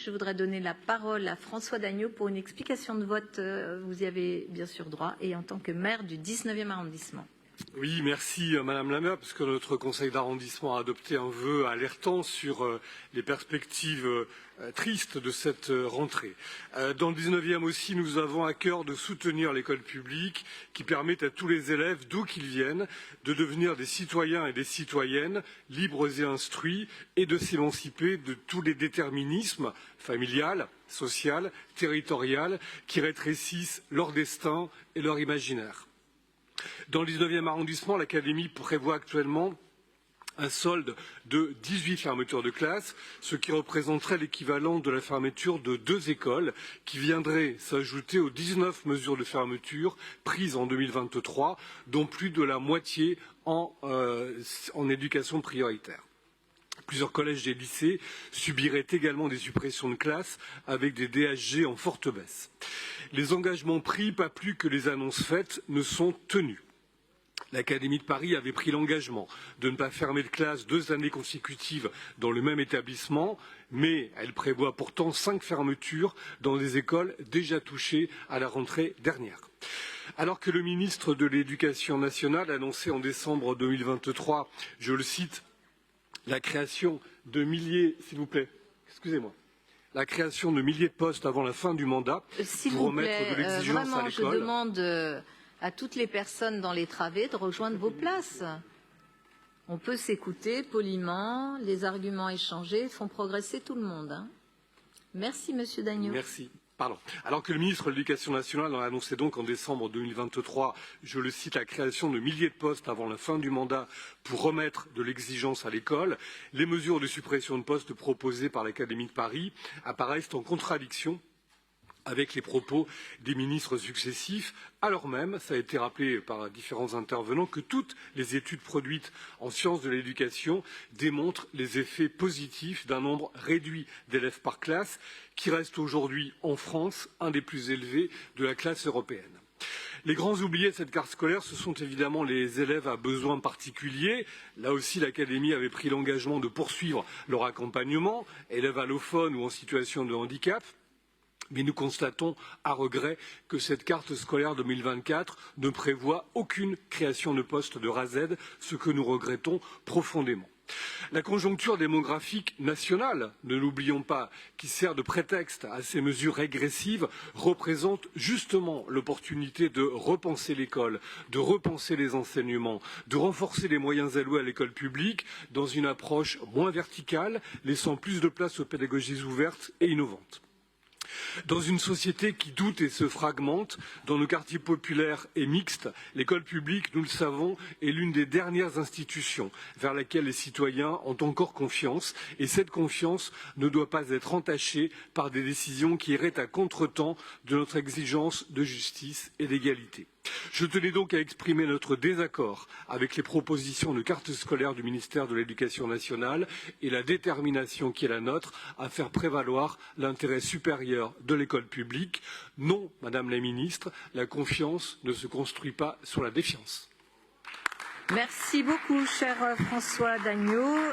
Je voudrais donner la parole à François Dagneau pour une explication de vote. Vous y avez bien sûr droit, et en tant que maire du 19e arrondissement. Oui, merci Madame la maire, parce que notre conseil d'arrondissement a adopté un vœu alertant sur les perspectives tristes de cette rentrée. Dans le 19e aussi, nous avons à cœur de soutenir l'école publique qui permet à tous les élèves, d'où qu'ils viennent, de devenir des citoyens et des citoyennes libres et instruits et de s'émanciper de tous les déterminismes familial, social, territorial qui rétrécissent leur destin et leur imaginaire. Dans le 19e arrondissement, l'Académie prévoit actuellement un solde de 18 fermetures de classes, ce qui représenterait l'équivalent de la fermeture de 2 écoles, qui viendraient s'ajouter aux 19 mesures de fermeture prises en 2023, dont plus de la moitié en éducation prioritaire. Plusieurs collèges et lycées subiraient également des suppressions de classes avec des DHG en forte baisse. Les engagements pris, pas plus que les annonces faites, ne sont tenus. L'Académie de Paris avait pris l'engagement de ne pas fermer de classe 2 années consécutives dans le même établissement, mais elle prévoit pourtant 5 fermetures dans des écoles déjà touchées à la rentrée dernière. Alors que le ministre de l'Éducation nationale annonçait en décembre 2023, je le cite, la création de milliers, s'il vous plaît, excusez-moi, la création de milliers de postes avant la fin du mandat pour remettre de l'exigence à l'école. Je demande à toutes les personnes dans les travées de rejoindre vos places. On peut s'écouter poliment, les arguments échangés font progresser tout le monde. Hein. Merci, Monsieur Dagneau. Merci. Pardon. Alors que le ministre de l'Éducation nationale a annoncé donc en décembre 2023, je le cite, la création de milliers de postes avant la fin du mandat pour remettre de l'exigence à l'école, les mesures de suppression de postes proposées par l'Académie de Paris apparaissent en contradiction avec les propos des ministres successifs, alors même, ça a été rappelé par différents intervenants, que toutes les études produites en sciences de l'éducation démontrent les effets positifs d'un nombre réduit d'élèves par classe, qui reste aujourd'hui en France un des plus élevés de la classe européenne. Les grands oubliés de cette carte scolaire, ce sont évidemment les élèves à besoins particuliers. Là aussi, l'Académie avait pris l'engagement de poursuivre leur accompagnement, élèves allophones ou en situation de handicap. Mais nous constatons à regret que cette carte scolaire 2024 ne prévoit aucune création de poste de RASED, ce que nous regrettons profondément. La conjoncture démographique nationale, ne l'oublions pas, qui sert de prétexte à ces mesures régressives, représente justement l'opportunité de repenser l'école, de repenser les enseignements, de renforcer les moyens alloués à l'école publique dans une approche moins verticale, laissant plus de place aux pédagogies ouvertes et innovantes. Dans une société qui doute et se fragmente, dans nos quartiers populaires et mixtes, l'école publique, nous le savons, est l'une des dernières institutions vers laquelle les citoyens ont encore confiance, et cette confiance ne doit pas être entachée par des décisions qui iraient à contretemps de notre exigence de justice et d'égalité. Je tenais donc à exprimer notre désaccord avec les propositions de carte scolaire du ministère de l'Éducation nationale et la détermination qui est la nôtre à faire prévaloir l'intérêt supérieur de l'école publique. Non, Madame la Ministre, la confiance ne se construit pas sur la défiance. Merci beaucoup, cher François Dagneau.